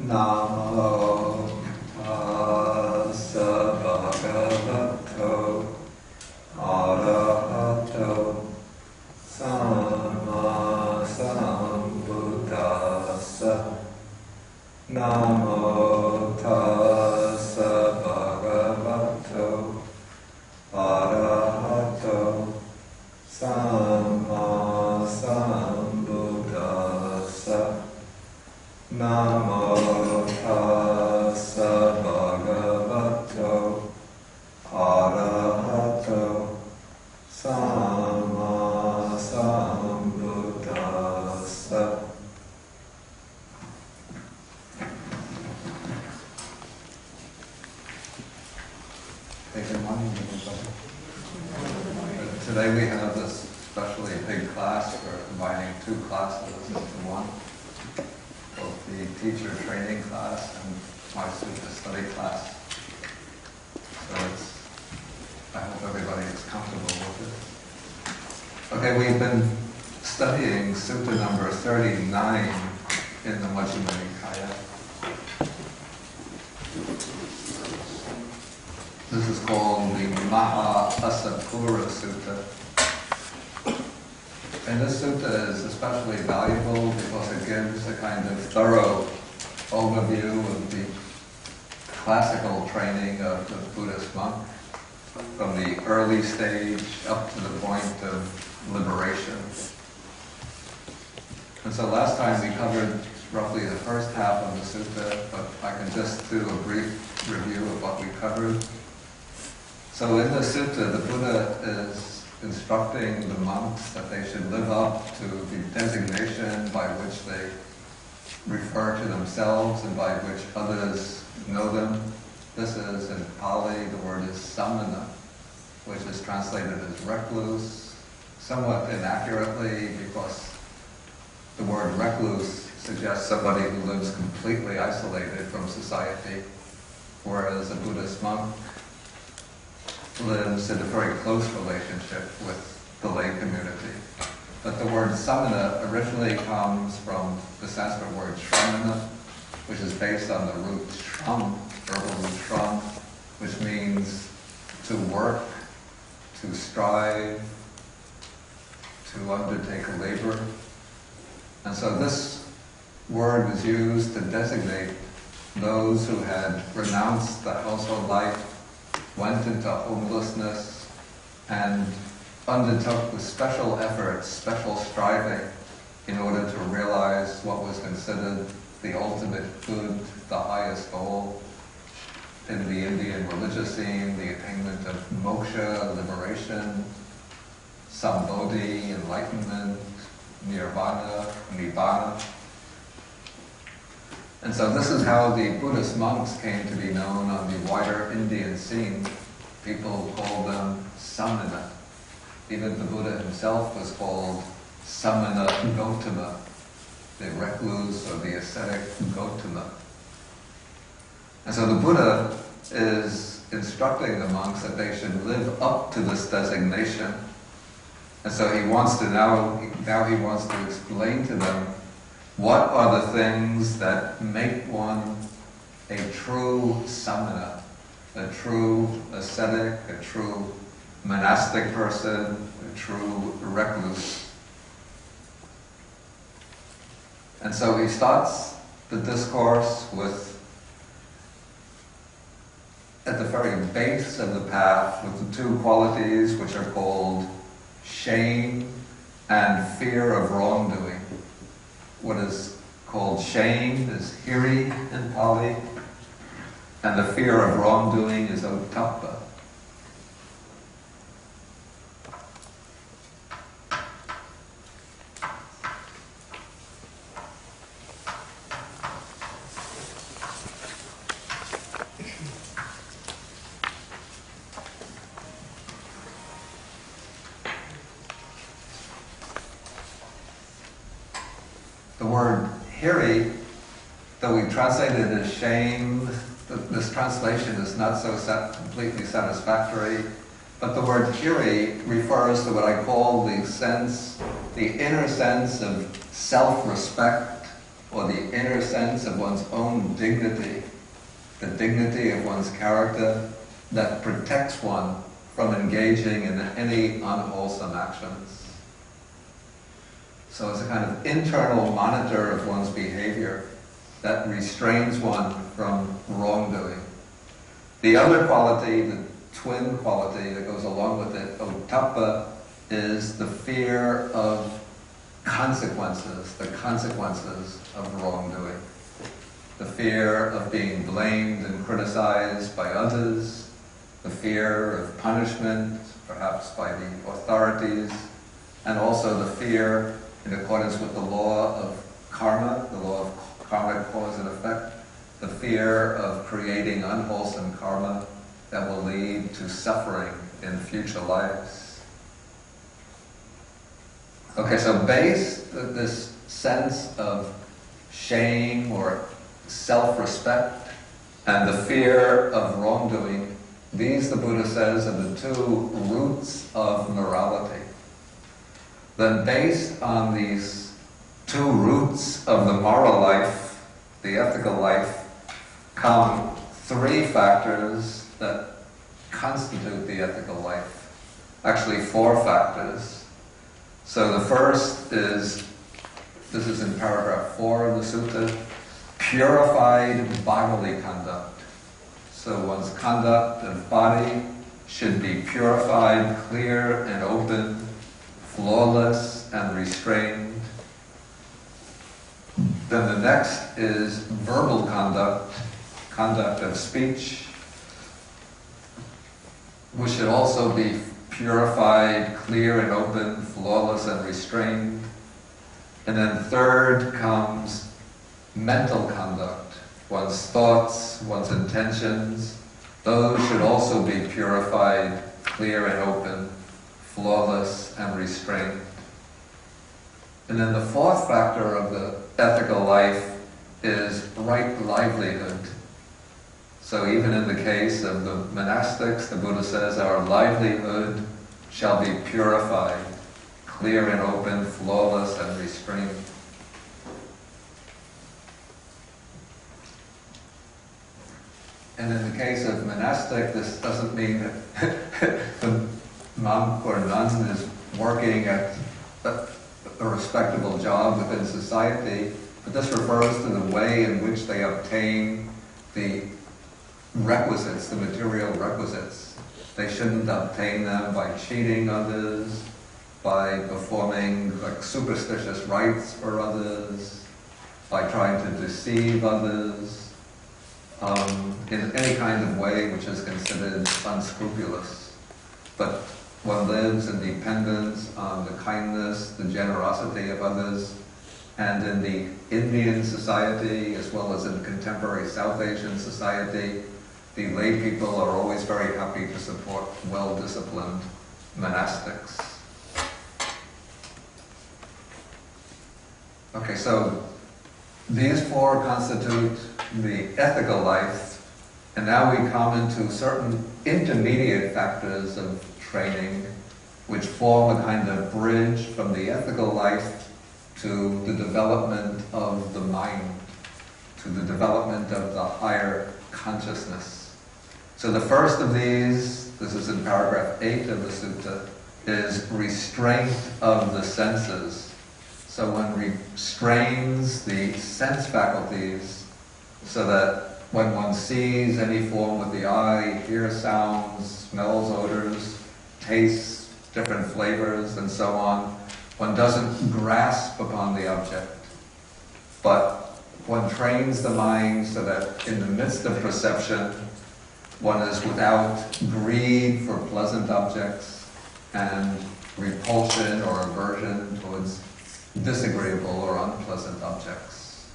Namo tassa bhagavato arahato samma sambuddhassa. Namo tassa bhagavato arahato samma sambuddhassa. Namo tassa bhagavato arahato samma sambuddhassa. Good morning, everybody. Today we have this especially big class. We're combining two classes into one. Both the teacher training class and my Sutta study class. So I hope everybody is comfortable with it. Okay, we've been studying Sutta number 39 in the Majjhima Nikaya. This is called the Maha-Assapura Sutta. And this sutta is especially valuable because it gives a kind of thorough overview of the classical training of the Buddhist monk from the early stage up to the point of liberation. And so last time we covered roughly the first half of the sutta, but I can just do a brief review of what we covered. So in the sutta, the Buddha is instructing the monks that they should live up to the designation by which they refer to themselves and by which others know them. This is, in Pali, the word is samana, which is translated as recluse, somewhat inaccurately because the word recluse suggests somebody who lives completely isolated from society, whereas a Buddhist monk lives in a very close relationship with the lay community. But the word samana originally comes from the Sanskrit word shramana, which is based on the root shram, verbal root shram, which means to work, to strive, to undertake a labor. And so this word was used to designate those who had renounced the household life, went into homelessness, and undertook with special efforts, special striving, in order to realize what was considered the ultimate good, the highest goal in the Indian religious scene, the attainment of moksha, liberation, Bodhi, enlightenment, nirvana, nibbana. And so this is how the Buddhist monks came to be known on the wider Indian scene. People called them samana. Even the Buddha himself was called samana Gautama, the recluse or the ascetic Gautama. And so the Buddha is instructing the monks that they should live up to this designation. And so he wants to now he wants to explain to them what are the things that make one a true samana, a true ascetic, a true monastic person, a true recluse. And so he starts the discourse with, at the very base of the path, with the two qualities which are called shame and fear of wrongdoing. What is called shame is hiri in Pali, and the fear of wrongdoing is ottappa. The word hiri, though we translated it as shame, this translation is not so completely satisfactory, but the word hiri refers to what I call the inner sense of self-respect or the inner sense of one's own dignity, the dignity of one's character that protects one from engaging in any unwholesome actions. So it's a kind of internal monitor of one's behavior that restrains one from wrongdoing. The other quality, the twin quality that goes along with it, ottappa, is the fear of consequences, the consequences of wrongdoing. The fear of being blamed and criticized by others, the fear of punishment, perhaps by the authorities, and also the fear, in accordance with the law of karma, the law of karmic cause and effect, the fear of creating unwholesome karma that will lead to suffering in future lives. Okay, so this sense of shame or self-respect and the fear of wrongdoing, these, the Buddha says, are the two roots of morality. Then based on these two roots of the moral life, the ethical life, come three factors that constitute the ethical life. Actually, four factors. So the first is, this is in paragraph 4 of the sutta, purified bodily conduct. So one's conduct of body should be purified, clear and open, flawless and restrained. Then the next is verbal conduct, conduct of speech, which should also be purified, clear and open, flawless and restrained. And then third comes mental conduct, one's thoughts, one's intentions. Those should also be purified, clear and open, flawless and restrained. And then the fourth factor of the ethical life is right livelihood. So even in the case of the monastics, the Buddha says our livelihood shall be purified, clear and open, flawless and restrained. And in the case of monastic, this doesn't mean that the monk or nun is working at a respectable job within society, but this refers to the way in which they obtain the requisites, the material requisites. They shouldn't obtain them by cheating others, by performing like superstitious rites for others, by trying to deceive others, in any kind of way which is considered unscrupulous. But one lives in dependence on the kindness, the generosity of others, and in the Indian society, as well as in contemporary South Asian society, the lay people are always very happy to support well-disciplined monastics. Okay, so these four constitute the ethical life, and now we come into certain intermediate factors of training which form a kind of bridge from the ethical life to the development of the mind, to the development of the higher consciousness. So the first of these, this is in paragraph 8 of the sutta, is restraint of the senses. So one restrains the sense faculties so that when one sees any form with the eye, hears sounds, smells odors, tastes different flavors and so on, one doesn't grasp upon the object, but one trains the mind so that in the midst of perception, one is without greed for pleasant objects and repulsion or aversion towards disagreeable or unpleasant objects.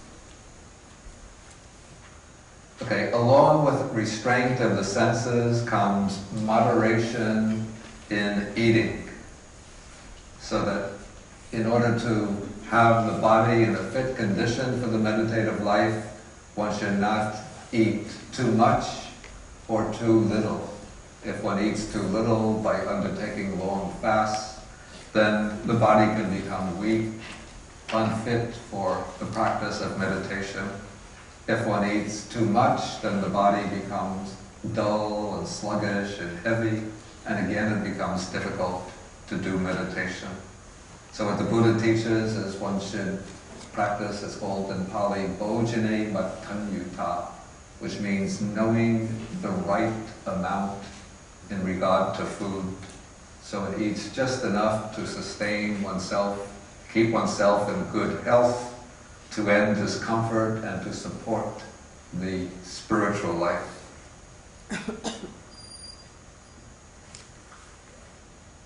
Okay, along with restraint of the senses comes moderation in eating, so that in order to have the body in a fit condition for the meditative life, one should not eat too much or too little. If one eats too little by undertaking long fasts, then the body can become weak unfit for the practice of meditation. If one eats too much, then the body becomes dull and sluggish and heavy, and again it becomes difficult to do meditation. So what the Buddha teaches is one should practice, it's called in Pali, bojane matanyuta, which means knowing the right amount in regard to food. So it eats just enough to sustain oneself, keep oneself in good health, to end discomfort and to support the spiritual life.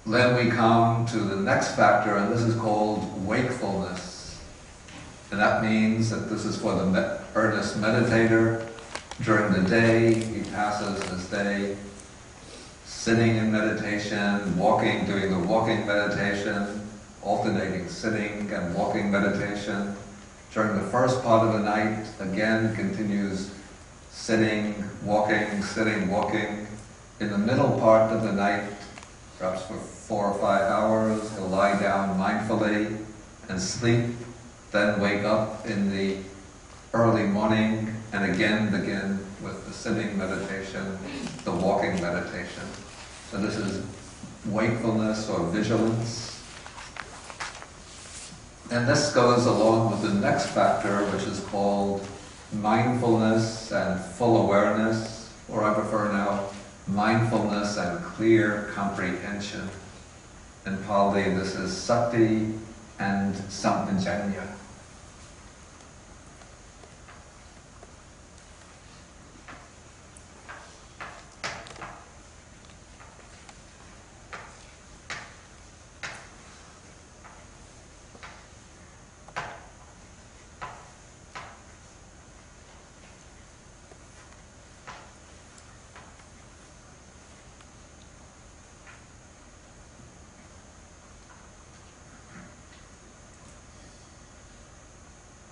Then we come to the next factor, and this is called wakefulness. And that means that this is for the earnest meditator. During the day, he passes his day sitting in meditation, walking, doing the walking meditation, alternating sitting and walking meditation. During the first part of the night, again, continues sitting, walking. In the middle part of the night, perhaps for 4 or 5 hours, he'll lie down mindfully and sleep, then wake up in the early morning and again begin with the sitting meditation, the walking meditation. So this is wakefulness or vigilance. And this goes along with the next factor, which is called mindfulness and full awareness, or I prefer now, mindfulness and clear comprehension. In Pali, this is sati and sampajanya.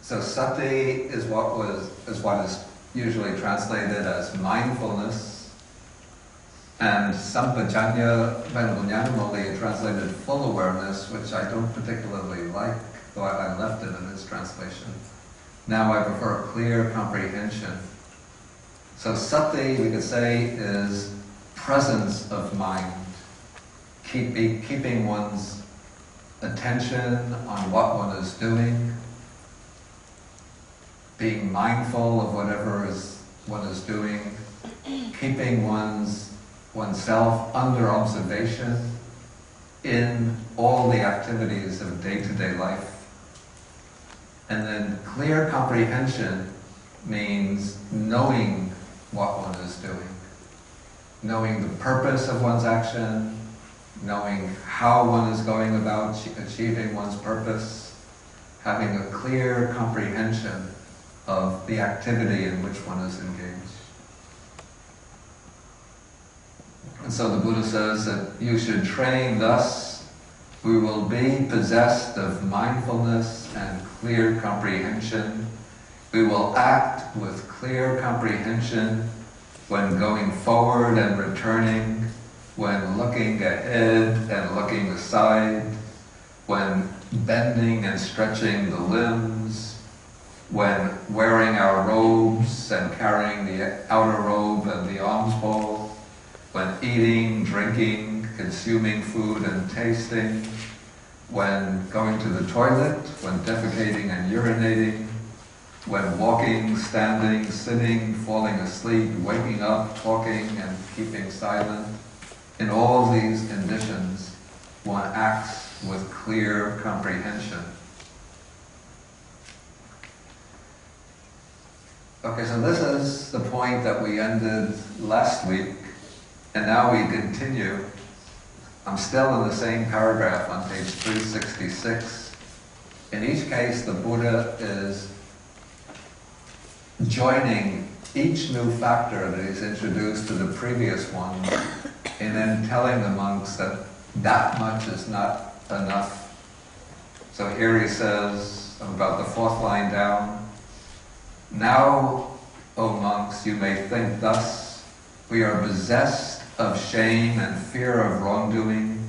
So sati is what is usually translated as mindfulness, and sampajanya, Venbunyanamoli translated full awareness, which I don't particularly like, though I left it in its translation. Now I prefer clear comprehension. So sati, we could say, is presence of mind, keeping one's attention on what one is doing, being mindful of whatever one is doing, keeping oneself under observation in all the activities of day-to-day life. And then clear comprehension means knowing what one is doing, knowing the purpose of one's action, knowing how one is going about achieving one's purpose, having a clear comprehension of the activity in which one is engaged. And so the Buddha says that you should train thus, we will be possessed of mindfulness and clear comprehension. We will act with clear comprehension when going forward and returning, when looking ahead and looking aside, when bending and stretching the limbs, when wearing our robes and carrying the outer robe and the alms bowl, when eating, drinking, consuming food and tasting, when going to the toilet, when defecating and urinating, when walking, standing, sitting, falling asleep, waking up, talking and keeping silent. In all these conditions, one acts with clear comprehension. Okay, so this is the point that we ended last week, and now we continue. I'm still in the same paragraph on page 366. In each case, the Buddha is joining each new factor that he's introduced to the previous one, and then telling the monks that that much is not enough. So here he says, about the 4th line down, now, O monks, you may think thus, we are possessed of shame and fear of wrongdoing.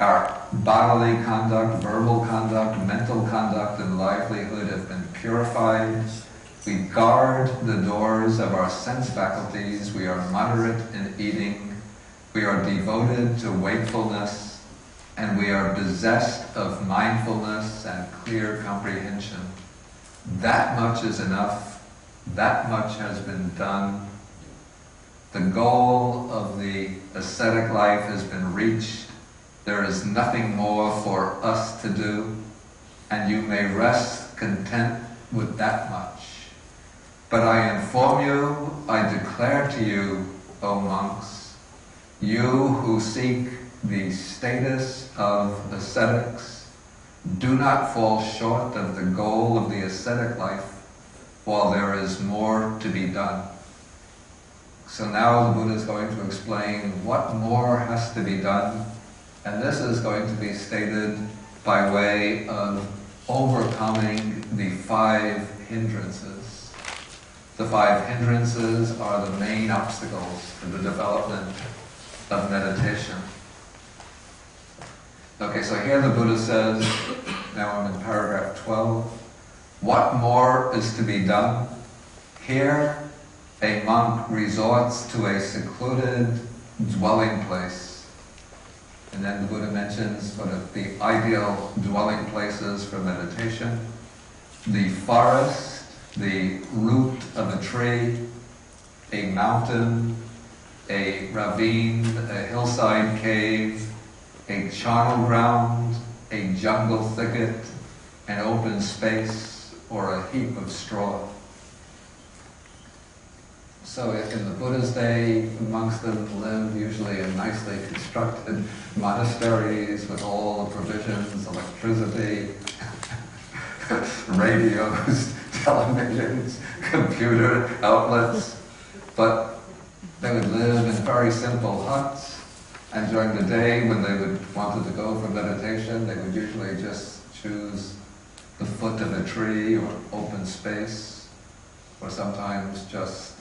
Our bodily conduct, verbal conduct, mental conduct, and livelihood have been purified. We guard the doors of our sense faculties. We are moderate in eating. We are devoted to wakefulness. And we are possessed of mindfulness and clear comprehension. That much is enough. That much has been done. The goal of the ascetic life has been reached. There is nothing more for us to do, and you may rest content with that much. But I inform you, I declare to you, O monks, you who seek the status of ascetics, do not fall short of the goal of the ascetic life while there is more to be done. So now the Buddha is going to explain what more has to be done, and this is going to be stated by way of overcoming the 5 hindrances. The 5 hindrances are the main obstacles to the development of meditation. Okay, so here the Buddha says, now I'm in paragraph 12, what more is to be done? Here, a monk resorts to a secluded dwelling place. And then the Buddha mentions sort of the ideal dwelling places for meditation. The forest, the root of a tree, a mountain, a ravine, a hillside cave, a charnel ground, a jungle thicket, an open space, or a heap of straw. So in the Buddha's day, monks didn't live usually in nicely constructed monasteries with all the provisions, electricity, radios, televisions, computer outlets. But they would live in very simple huts, and during the day when they wanted to go for meditation, they would usually just choose the foot of a tree or open space, or sometimes just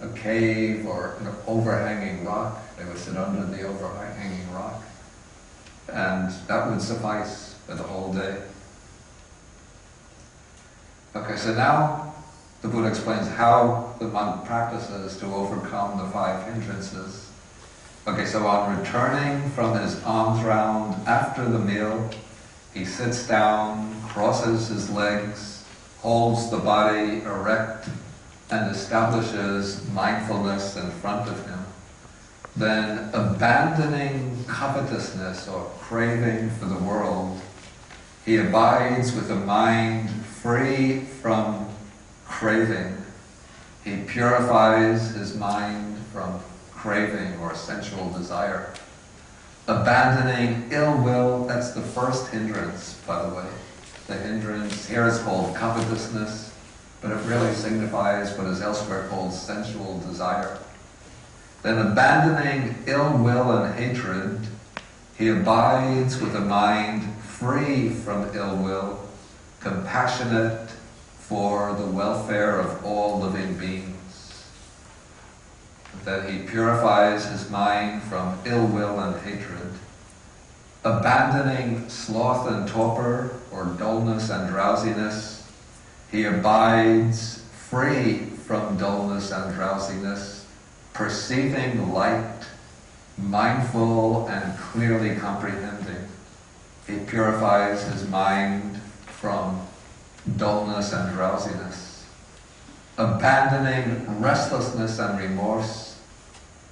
a cave or an overhanging rock. They would sit under the overhanging rock, and that would suffice for the whole day. Okay, so now the Buddha explains how the monk practices to overcome the 5 hindrances. Okay, so on returning from his alms round after the meal, he sits down, crosses his legs, holds the body erect, and establishes mindfulness in front of him. Then, abandoning covetousness or craving for the world, he abides with a mind free from craving. He purifies his mind from craving or sensual desire. Abandoning ill will, that's the first hindrance, by the way. The hindrance here is called covetousness, but it really signifies what is elsewhere called sensual desire. Then abandoning ill will and hatred, he abides with a mind free from ill will, compassionate for the welfare of all living beings. That he purifies his mind from ill will and hatred. Abandoning sloth and torpor, or dullness and drowsiness, he abides free from dullness and drowsiness, perceiving light, mindful and clearly comprehending. He purifies his mind from dullness and drowsiness. Abandoning restlessness and remorse,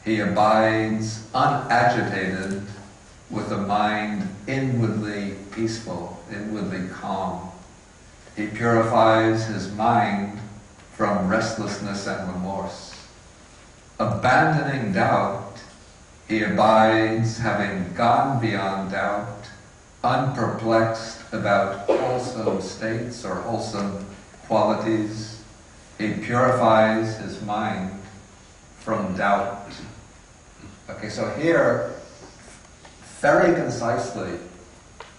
he abides unagitated with a mind inwardly peaceful, inwardly calm. He purifies his mind from restlessness and remorse. Abandoning doubt, he abides having gone beyond doubt, unperplexed about wholesome states or wholesome qualities. He purifies his mind from doubt. Okay, so here, very concisely,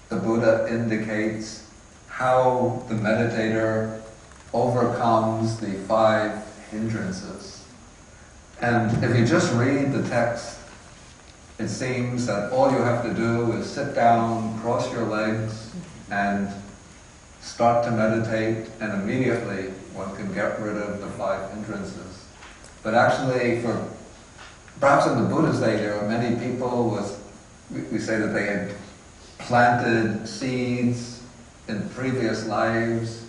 the Buddha indicates how the meditator overcomes the 5 hindrances. And if you just read the text, it seems that all you have to do is sit down, cross your legs, and start to meditate, and immediately one can get rid of the 5 hindrances. But actually, perhaps in the Buddha's day, there were many people we say that they had planted seeds in previous lives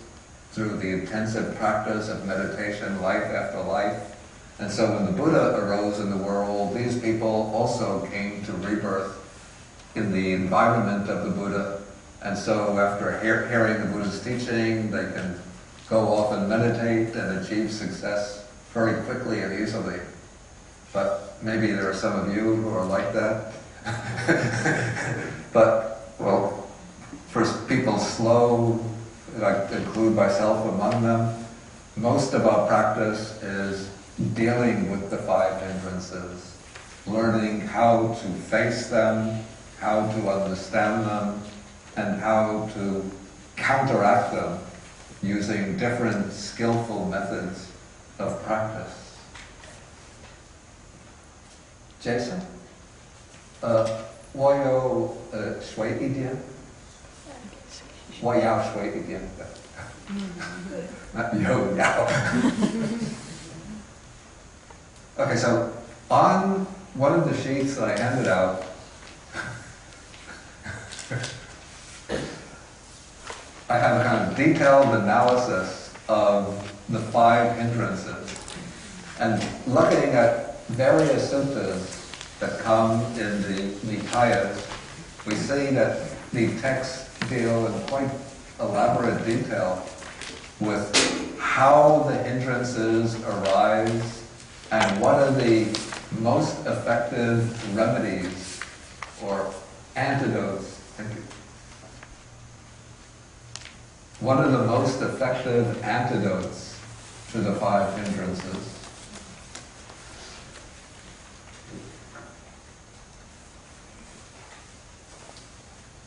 through the intensive practice of meditation, life after life. And so when the Buddha arose in the world, these people also came to rebirth in the environment of the Buddha. And so after hearing the Buddha's teaching, they can go off and meditate and achieve success very quickly and easily. But maybe there are some of you who are like that. But, well, for people slow, I include myself among them, most of our practice is dealing with the 5 hindrances, learning how to face them, how to understand them, and how to counteract them using different skillful methods of practice. Jason? 我有水一点，我要水一点的，要。Okay, so on one of the sheets that I handed out, I have a kind of detailed analysis of the 5 hindrances, and looking at various suttas that come in the Nikayas, we see that the texts deal in quite elaborate detail with how the hindrances arise and what are the most effective remedies or antidotes. Thank you. What are the most effective antidotes to the 5 hindrances?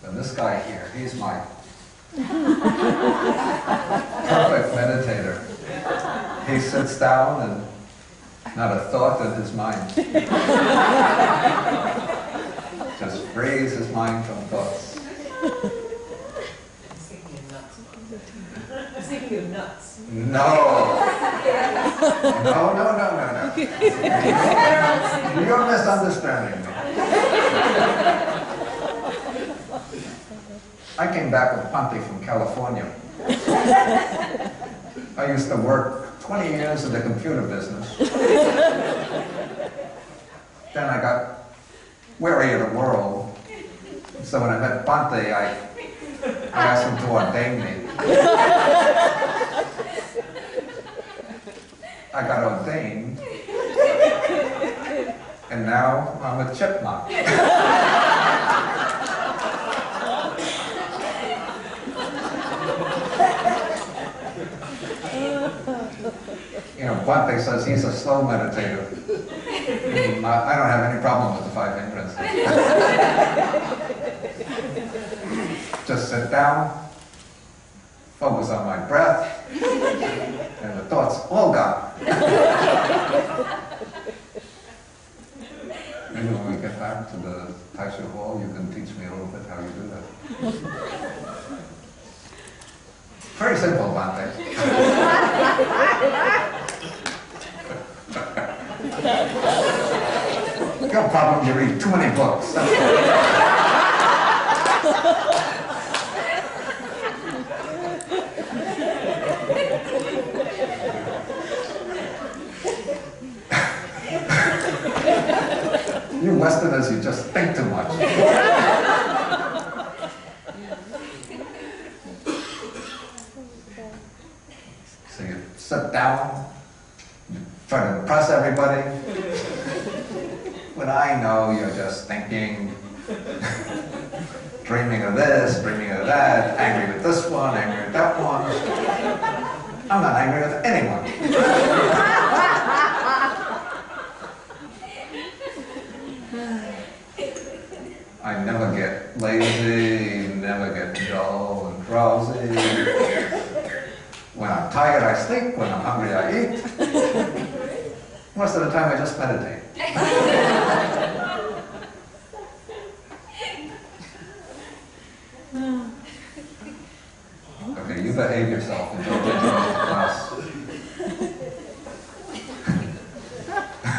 And this guy here, he's my perfect meditator. He sits down and not a thought in his mind. Just frees his mind from thoughts. He's thinking of nuts. No. No. You're misunderstanding me. I came back with Pante from California. I used to work 20 years in the computer business. Then I got weary of the world. So when I met Pante, I asked him to ordain me. I got ordained, and now I'm a chipmunk. You know, Bhante says he's a slow meditator. I don't have any problem with the 5 hindrances. Just sit down, focus on my breath, and the thoughts all gone. Maybe when we get back to the Taishu Hall, you can teach me a little bit how you do that. Very simple, Bhante. Your problem, you read too many books. You Westerners, you just think too much. So you sit down, you try to impress everybody. But I know you're just thinking, dreaming of this, dreaming of that, angry with this one, angry with that one. I'm not angry with anyone. I never get lazy, never get dull and drowsy. When I'm tired, I sleep. When I'm hungry, I eat. Most of the time, I just meditate. behave yourself and don't interrupt the class.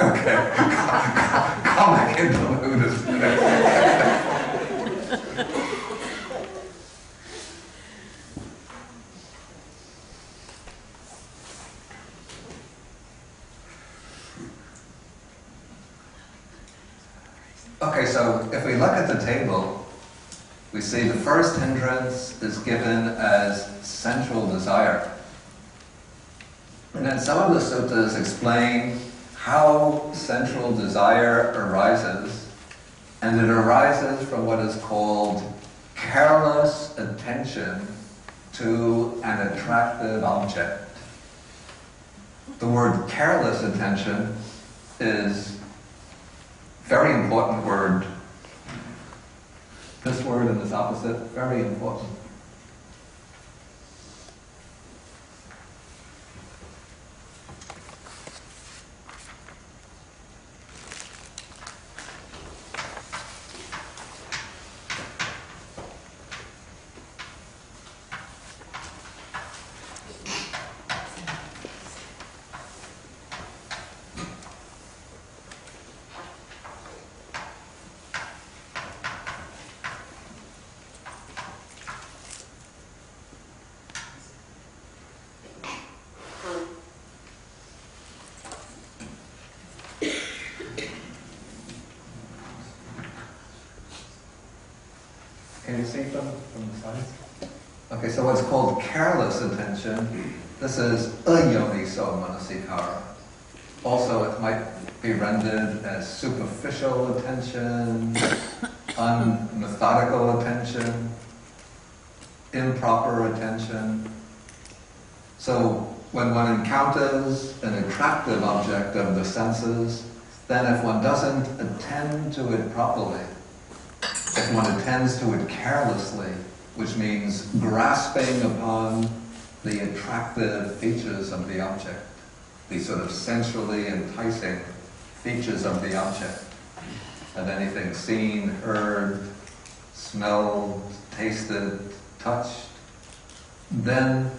Okay. Comic interlude is Okay, so if we look at the table, we see the first hindrance is given as sensual desire. And then some of the suttas explain how sensual desire arises, and it arises from what is called careless attention to an attractive object. The word careless attention is a very important word. This word and its opposite, very important. Can you see from the slides? Okay, so what's called careless attention, this is ayoniso manasikara. Also, it might be rendered as superficial attention, unmethodical attention, improper attention. So, when one encounters an attractive object of the senses, then if one doesn't attend to it properly, if one attends to it carelessly, which means grasping upon the attractive features of the object, the sort of sensually enticing features of the object, of anything seen, heard, smelled, tasted, touched, then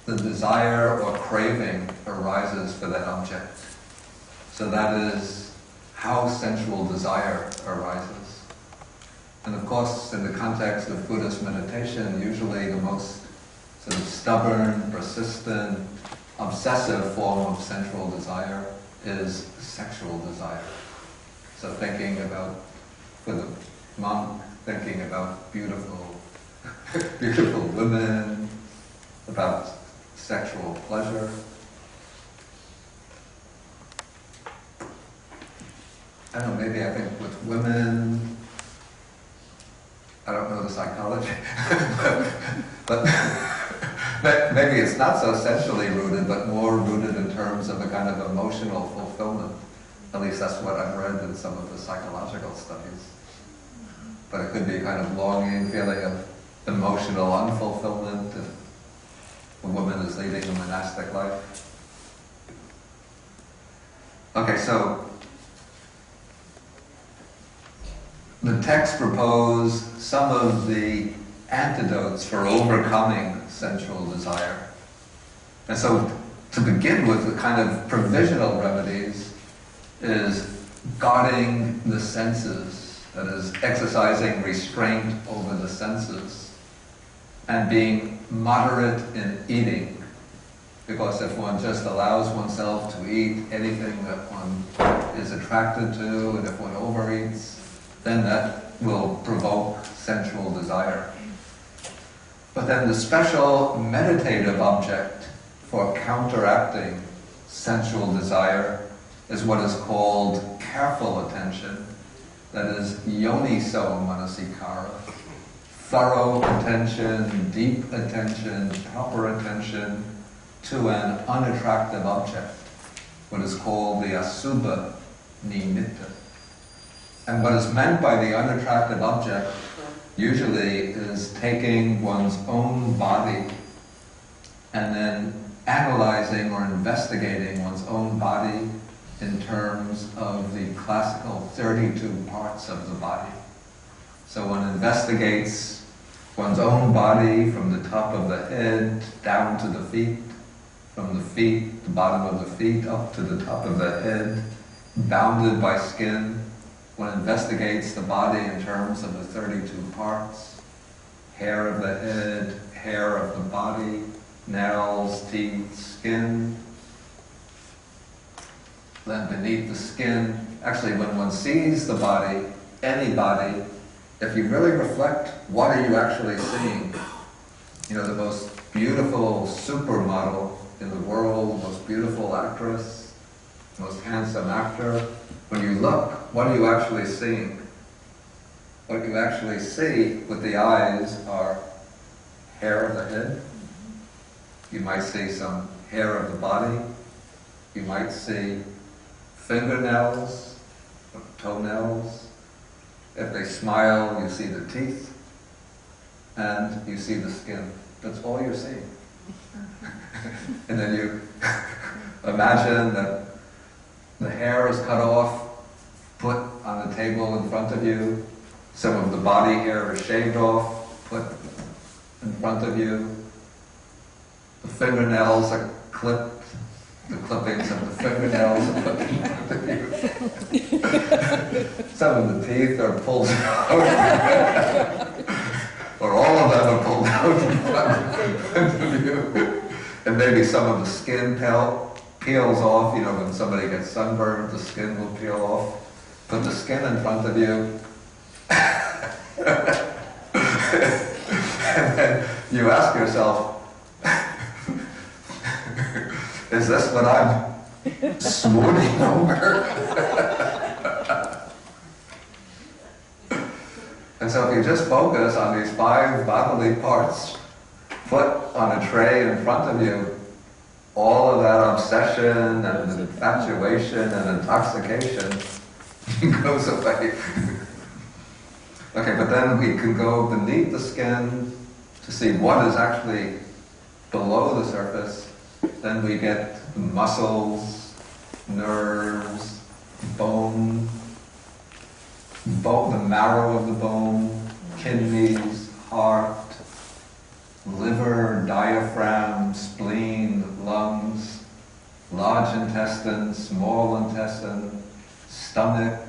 the desire or craving arises for that object. So that is how sensual desire arises. And of course, in the context of Buddhist meditation, usually the most sort of stubborn, persistent, obsessive form of sensual desire is sexual desire. So thinking about, for the monk, thinking about beautiful, beautiful women, about sexual pleasure. I don't know, maybe I think with women, I don't know the psychology, but maybe it's not so sensually rooted, but more rooted in terms of a kind of emotional fulfillment. At least that's what I've read in some of the psychological studies. But it could be a kind of longing, feeling of emotional unfulfillment if a woman is leading a monastic life. Okay, so the text proposed some of the antidotes for overcoming sensual desire. And so to begin with, the kind of provisional remedies is guarding the senses, that is, exercising restraint over the senses, and being moderate in eating. Because if one just allows oneself to eat anything that one is attracted to, and if one overeats, then that will provoke sensual desire. But then the special meditative object for counteracting sensual desire is what is called careful attention, that is yoniso manasikara, thorough attention, deep attention, proper attention to an unattractive object, what is called the asubha nimitta. And what is meant by the unattractive object usually is taking one's own body and then analyzing or investigating one's own body in terms of the classical 32 parts of the body. So one investigates one's own body from the top of the head down to the feet, from the feet, the bottom of the feet, up to the top of the head, bounded by skin. One investigates the body in terms of the 32 parts: hair of the head, hair of the body, nails, teeth, skin. Then beneath the skin, actually when one sees the body, any body, if you really reflect, what are you actually seeing? You know, the most beautiful supermodel in the world, the most beautiful actress, the most handsome actor. When you look, what are you actually seeing? What you actually see with the eyes are hair of the head. You might see some hair of the body. You might see fingernails, toenails. If they smile, you see the teeth, and you see the skin. That's all you're seeing. And then you imagine that the hair is cut off, put on the table in front of you. Some of the body hair is shaved off, put in front of you. The fingernails are clipped. The clippings of the fingernails are put in front of you. Some of the teeth are pulled out. Or all of them are pulled out in front of you. And maybe some of the skin peels off. You know, when somebody gets sunburned, the skin will peel off. Put the skin in front of you. And then you ask yourself, is this what I'm swooning over? And so if you just focus on these 5 bodily parts, put on a tray in front of you, all of that obsession and infatuation and intoxication goes away. Okay, but then we can go beneath the skin to see what is actually below the surface. Then we get the muscles, nerves, bone, the marrow of the bone, kidneys, heart, liver, diaphragm, spleen, lungs, large intestine, small intestine, stomach.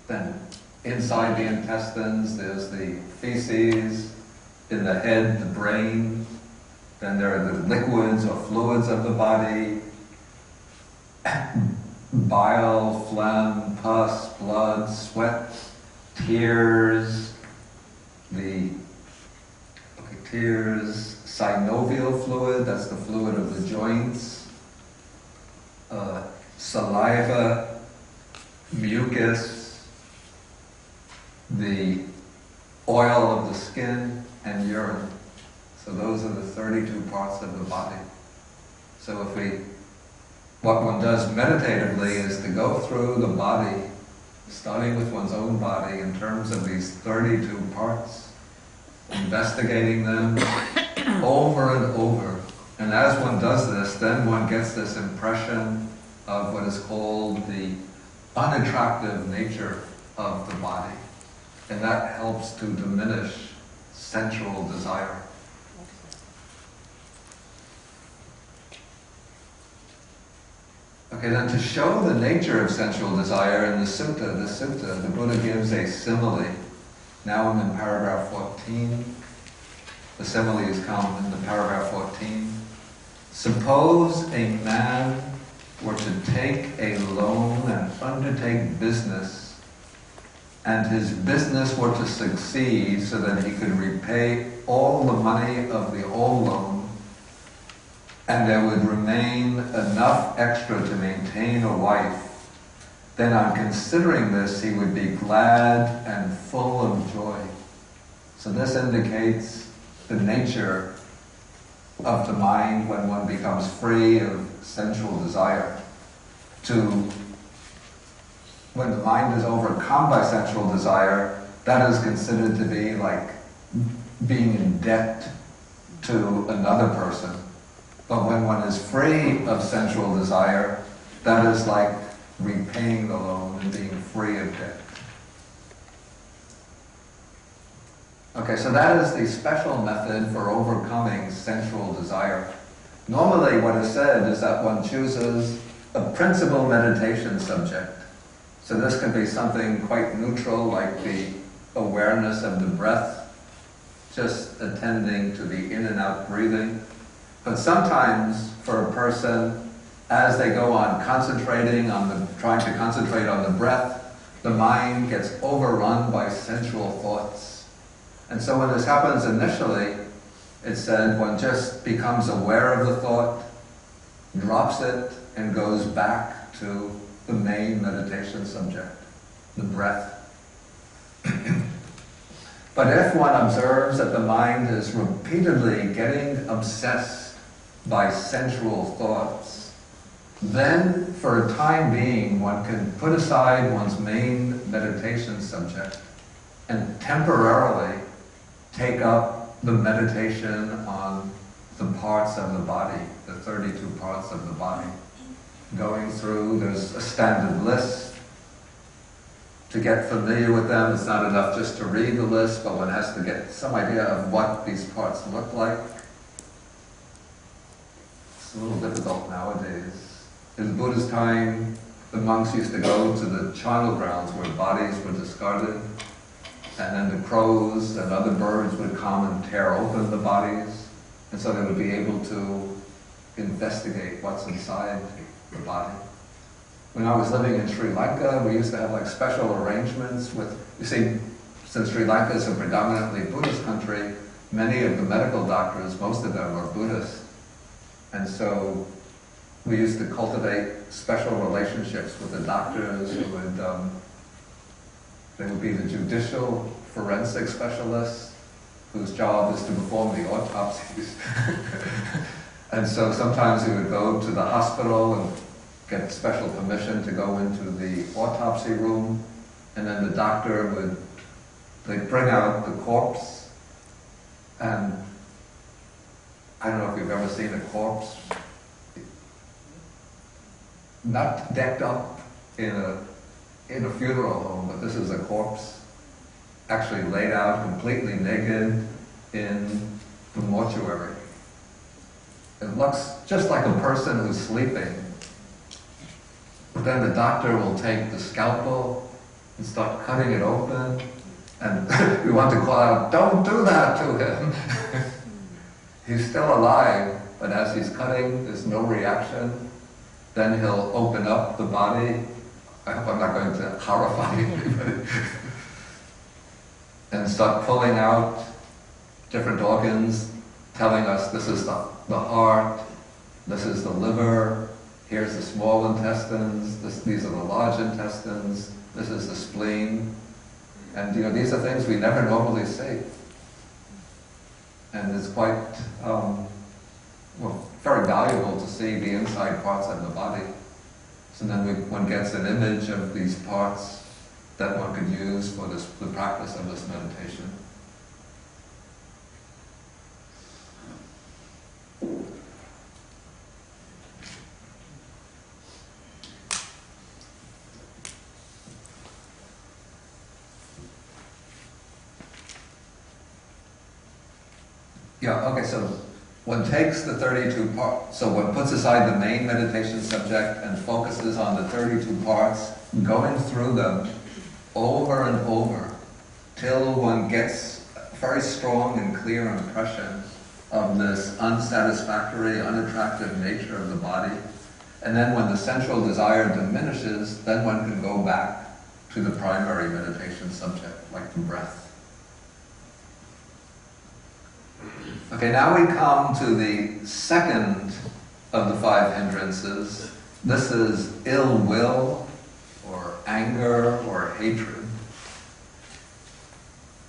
Then inside the intestines there's the feces, in the head the brain, then there are the liquids or fluids of the body, bile, phlegm, pus, blood, sweat, tears, tears, synovial fluid, that's the fluid of the joints, saliva, mucus, the oil of the skin, and urine. So those are the 32 parts of the body. So what one does meditatively is to go through the body, starting with one's own body in terms of these 32 parts, investigating them over and over. And as one does this, then one gets this impression of what is called the unattractive nature of the body. And that helps to diminish sensual desire. Okay, then to show the nature of sensual desire in the Sutta, the Buddha gives a simile. Now I'm in paragraph 14. The similes come in the paragraph 14. Suppose a man were to take a loan and undertake business, and his business were to succeed so that he could repay all the money of the old loan, and there would remain enough extra to maintain a wife, then on considering this he would be glad and full of joy. So this indicates the nature of the mind when one becomes free of sensual desire. When the mind is overcome by sensual desire, that is considered to be like being in debt to another person. But when one is free of sensual desire, that is like repaying the loan and being free of debt. Okay, so that is the special method for overcoming sensual desire. Normally what is said is that one chooses a principal meditation subject. So this can be something quite neutral, like the awareness of the breath, just attending to the in and out breathing. But sometimes for a person, as they go on trying to concentrate on the breath, the mind gets overrun by sensual thoughts. And so when this happens initially, it said one just becomes aware of the thought, drops it, and goes back to the main meditation subject, the breath. But if one observes that the mind is repeatedly getting obsessed by sensual thoughts, then for a time being one can put aside one's main meditation subject and temporarily take up the meditation on the parts of the body, the 32 parts of the body. Going through, there's a standard list. To get familiar with them, it's not enough just to read the list, but one has to get some idea of what these parts look like. It's a little difficult nowadays. In Buddha's time, the monks used to go to the charnel grounds where bodies were discarded, and then the crows and other birds would come and tear open the bodies, and so they would be able to investigate what's inside the body. When I was living in Sri Lanka, we used to have like special arrangements with, you see, since Sri Lanka is a predominantly Buddhist country, many of the medical doctors, most of them are Buddhist. And so we used to cultivate special relationships with the doctors who would, they would be the judicial forensic specialists whose job is to perform the autopsies. And so sometimes we would go to the hospital and get special permission to go into the autopsy room, and then the doctor would, they'd bring out the corpse, and I don't know if you've ever seen a corpse, not decked up in a funeral home, but this is a corpse actually laid out completely naked in the mortuary. It looks just like a person who's sleeping. But then the doctor will take the scalpel and start cutting it open, and we want to call out, "Don't do that to him." He's still alive, but as he's cutting, there's no reaction. Then he'll open up the body. I hope I'm not going to horrify anybody. And start pulling out different organs, telling us this is the heart, this is the liver, here's the small intestines, these are the large intestines, this is the spleen. And these are things we never normally see. And it's quite very valuable to see the inside parts of the body. So then one gets an image of these parts that one could use for the practice of this meditation. Yeah, okay, so one takes the 32 parts, so one puts aside the main meditation subject and focuses on the 32 parts, going through them over and over till one gets a very strong and clear impression of this unsatisfactory, unattractive nature of the body. And then when the sensual desire diminishes, then one can go back to the primary meditation subject, like the breath. Okay, now we come to the second of the 5 hindrances. This is ill will, or anger, or hatred.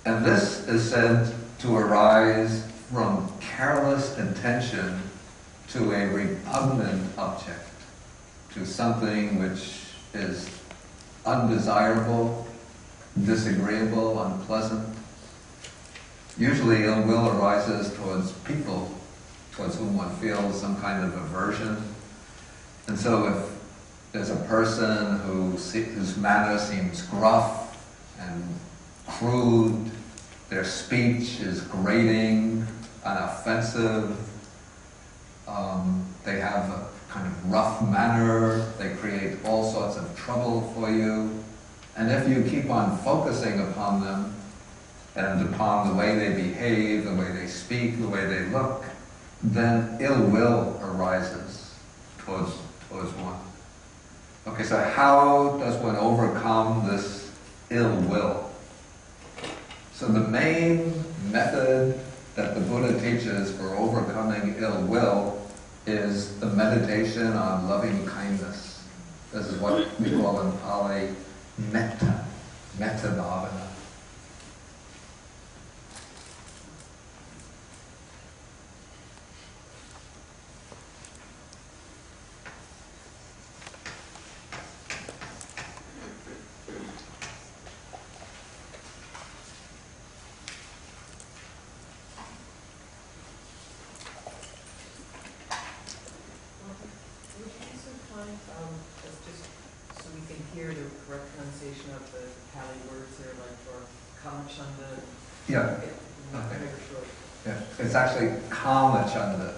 And this is said to arise from careless attention to a repugnant object, to something which is undesirable, disagreeable, unpleasant. Usually ill will arises towards people, towards whom one feels some kind of aversion. And so if there's a person whose manner seems gruff and crude Their speech is grating and offensive. They have a kind of rough manner. They create all sorts of trouble for you. And if you keep on focusing upon them and upon the way they behave, the way they speak, the way they look, then ill will arises towards one. Okay, so how does one overcome this ill will? So the main method that the Buddha teaches for overcoming ill will is the meditation on loving kindness. This is what we call in Pali metta, metta bhavana. Just so we can hear the correct pronunciation of the Pali words there, like for kamachanda. Yeah. Okay. Yeah. It's actually kamachanda.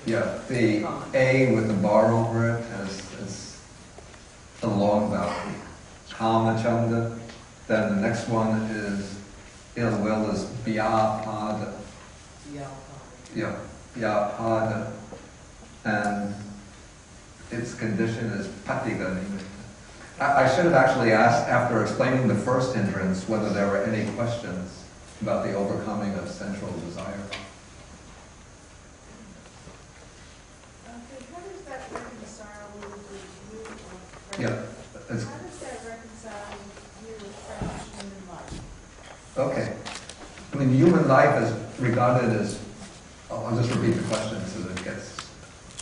Yeah. The A with the bar over it is a long vowel. Kamachanda. Then the next one is ill will is vyapada. Yeah. Vyapada. And its condition is patiga nimitta. I should have actually asked, after explaining the first hindrance, whether there were any questions about the overcoming of sensual desire. Okay, how does that reconcile with the view of Yeah. How does that reconcile with the view of fresh human life? Okay. I mean, human life is regarded as, I'll just repeat the question so that it gets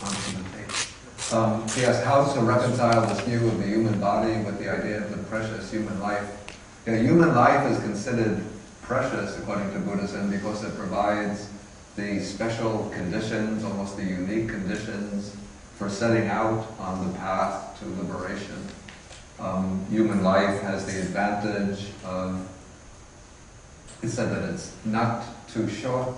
onto the page. Yes, how to reconcile this view of the human body with the idea of the precious human life. Human life is considered precious according to Buddhism because it provides the special conditions, almost the unique conditions, for setting out on the path to liberation. Human life has the advantage of, it's said that it's not too short,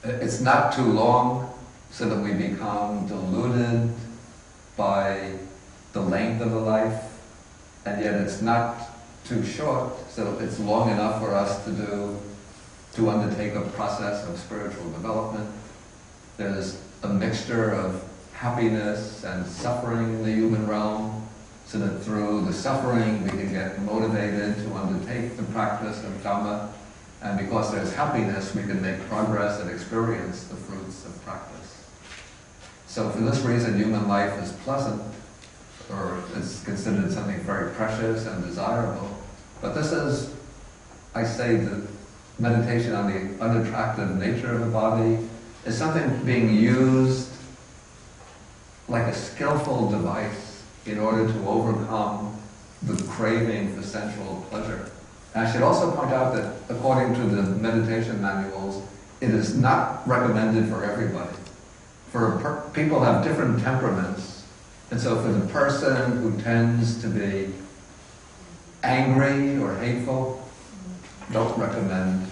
it's not too long, so that we become deluded by the length of a life, and yet it's not too short, so it's long enough for us to undertake a process of spiritual development. There's a mixture of happiness and suffering in the human realm, so that through the suffering we can get motivated to undertake the practice of Dhamma, and because there's happiness we can make progress and experience the fruits of practice. So for this reason, human life is pleasant, or is considered something very precious and desirable. But this is, I say, the meditation on the unattractive nature of the body is something being used like a skillful device in order to overcome the craving for sensual pleasure. And I should also point out that according to the meditation manuals, it is not recommended for everybody. People have different temperaments, and so for the person who tends to be angry or hateful, don't recommend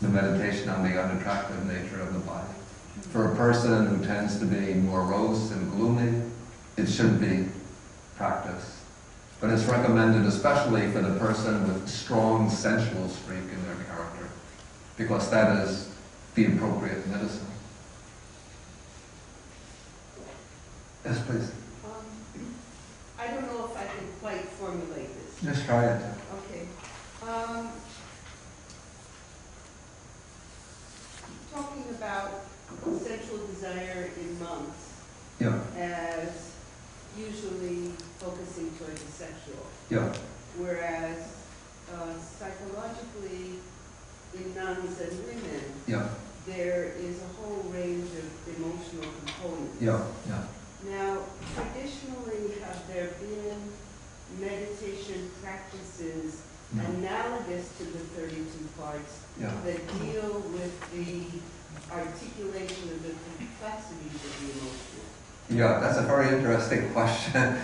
the meditation on the unattractive nature of the body. For a person who tends to be morose and gloomy, it should be practiced. But it's recommended especially for the person with strong sensual streak in their character, because that is the appropriate medicine. Yes, please. I don't know if I can quite formulate this. Just try it. Okay. Talking about sensual desire in monks as usually focusing toward the sexual. Yeah. Whereas psychologically, in nuns and women, there is a whole range of emotional components. Now, traditionally, have there been meditation practices analogous to the 32 parts that deal with the articulation of the complexities of the emotional? Yeah, that's a very interesting question.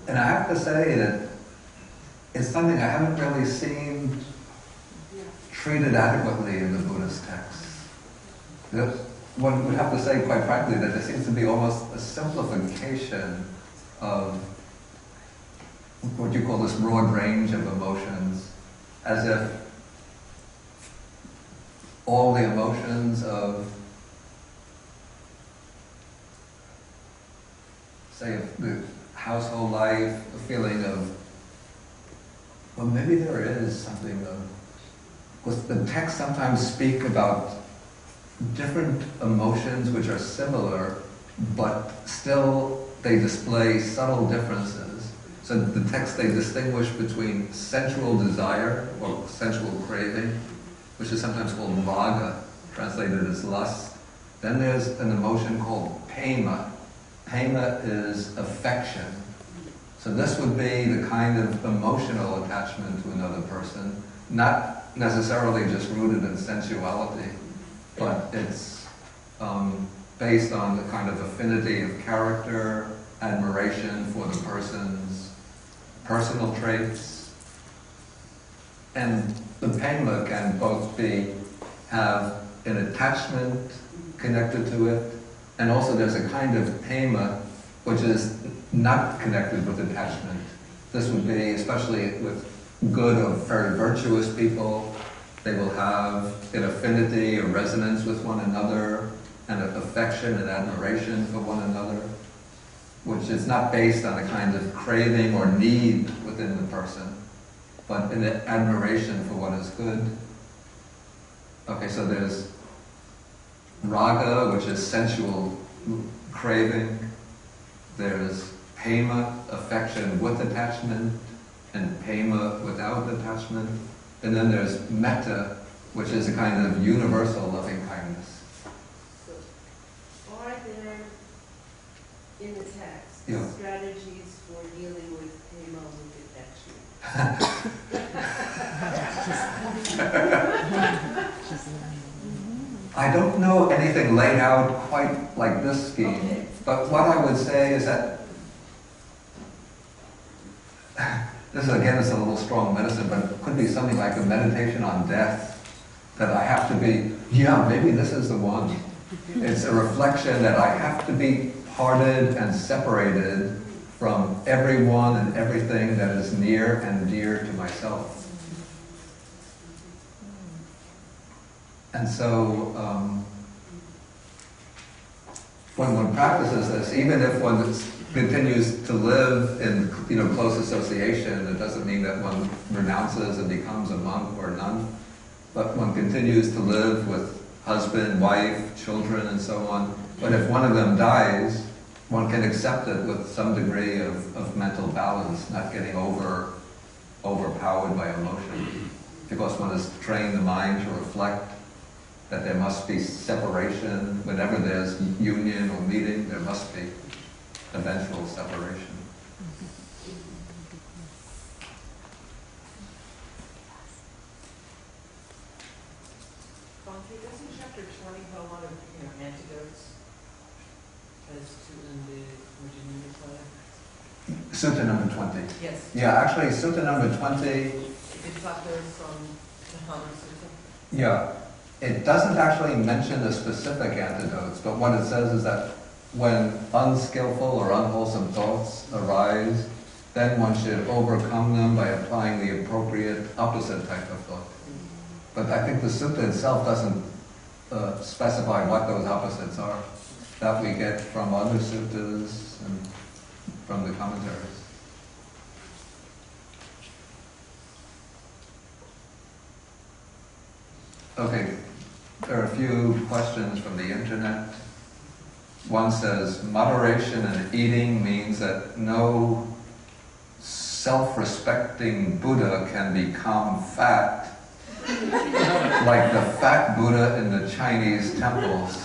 And I have to say that it's something I haven't really seen treated adequately in the Buddhist texts. One would have to say, quite frankly, that there seems to be almost a simplification of what you call this broad range of emotions, as if all the emotions of, say, the household life, a feeling of, well, maybe there is something of, because the texts sometimes speak about different emotions which are similar, but still they display subtle differences. So the text, they distinguish between sensual desire or sensual craving, which is sometimes called raga, translated as lust. Then there's an emotion called pema. Pema is affection. So this would be the kind of emotional attachment to another person, not necessarily just rooted in sensuality, but it's based on the kind of affinity of character, admiration for the person's personal traits. And the pema can both have an attachment connected to it, and also there's a kind of pema which is not connected with attachment. This would be, especially with good or very virtuous people, they will have an affinity or resonance with one another, and an affection and admiration for one another, which is not based on a kind of craving or need within the person, but an admiration for what is good. Okay, so there's raga, which is sensual craving. There's pema, affection with attachment, and pema without attachment. And then there's metta, which is a kind of universal loving kindness. So, are there, in the text, strategies for dealing with pema with affection? I don't know anything laid out quite like this scheme, but what I would say is that this is, again, it's a little strong medicine, but it could be something like a meditation on death, that I have to be, maybe this is the one. It's a reflection that I have to be parted and separated from everyone and everything that is near and dear to myself. And so, when one practices this, even if one continues to live in close association, it doesn't mean that one renounces and becomes a monk or a nun, but one continues to live with husband, wife, children, and so on. But if one of them dies, one can accept it with some degree of mental balance, not getting overpowered by emotion, because one has trained the mind to reflect that there must be separation. Whenever there's union or meeting, there must be eventual separation. Doesn't chapter 20 have a lot of antidotes as to in the Majjhima Nikaya? Sutta number 20. Yes. Yeah, actually, Sutta number 20. Did you talk there from the Maha-Assapura? Yeah. It doesn't actually mention the specific antidotes, but what it says is that when unskillful or unwholesome thoughts arise, then one should overcome them by applying the appropriate opposite type of thought. But I think the sutta itself doesn't specify what those opposites are. That we get from other suttas and from the commentaries. Okay, there are a few questions from the internet. One says, moderation in eating means that no self-respecting Buddha can become fat, like the fat Buddha in the Chinese temples.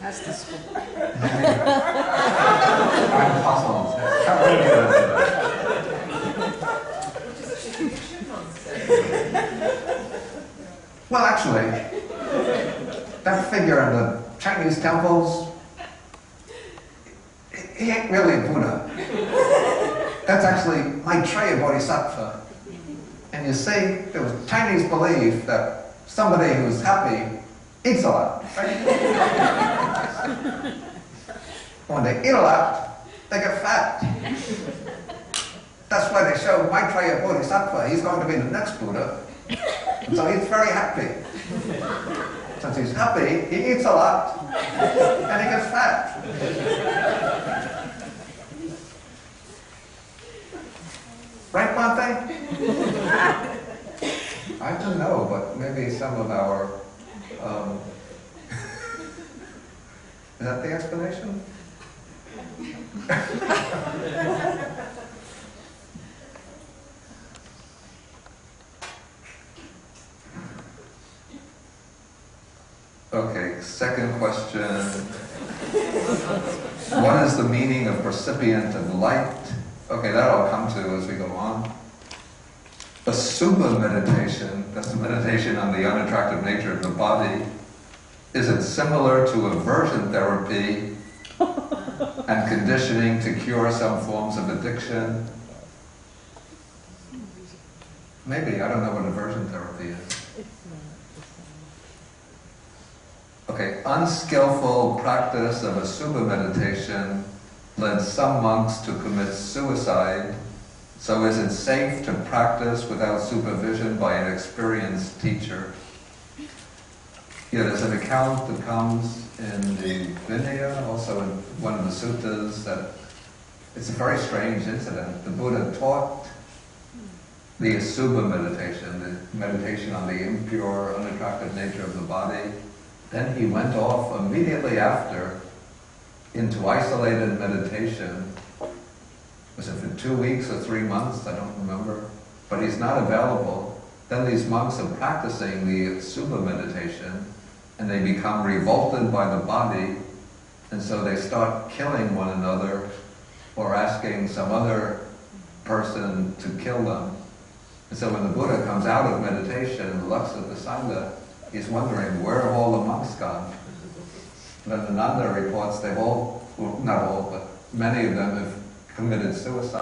That's the school. I'm puzzled. Well, actually, that figure in the Chinese temples, he ain't really a Buddha. That's actually Maitreya Bodhisattva. And you see, the Chinese believe that somebody who's happy eats a lot. Right? When they eat a lot, they get fat. That's why they show Maitreya Bodhisattva. He's going to be the next Buddha. And so he's very happy. Since he's happy, he eats a lot, and he gets fat. Right, Monte? I don't know, but maybe some of our... is that the explanation? Okay, second question. What is the meaning of percipient and light? Okay, that I'll come to as we go on. Asubha meditation, that's the meditation on the unattractive nature of the body. Is it similar to aversion therapy and conditioning to cure some forms of addiction? Maybe, I don't know what aversion therapy is. Okay, unskillful practice of Asubha meditation led some monks to commit suicide. So is it safe to practice without supervision by an experienced teacher? Yeah, there's an account that comes in the Vinaya, also in one of the suttas, that it's a very strange incident. The Buddha taught the Asubha meditation, the meditation on the impure, unattractive nature of the body. Then he went off immediately after into isolated meditation. Was it for 2 weeks or 3 months? I don't remember. But he's not available. Then these monks are practicing the Asubha meditation, and they become revolted by the body, and so they start killing one another or asking some other person to kill them. And so when the Buddha comes out of meditation and looks at the Sangha, he's wondering, where have all the monks gone? And then Ananda reports they've all, well, not all, but many of them have committed suicide.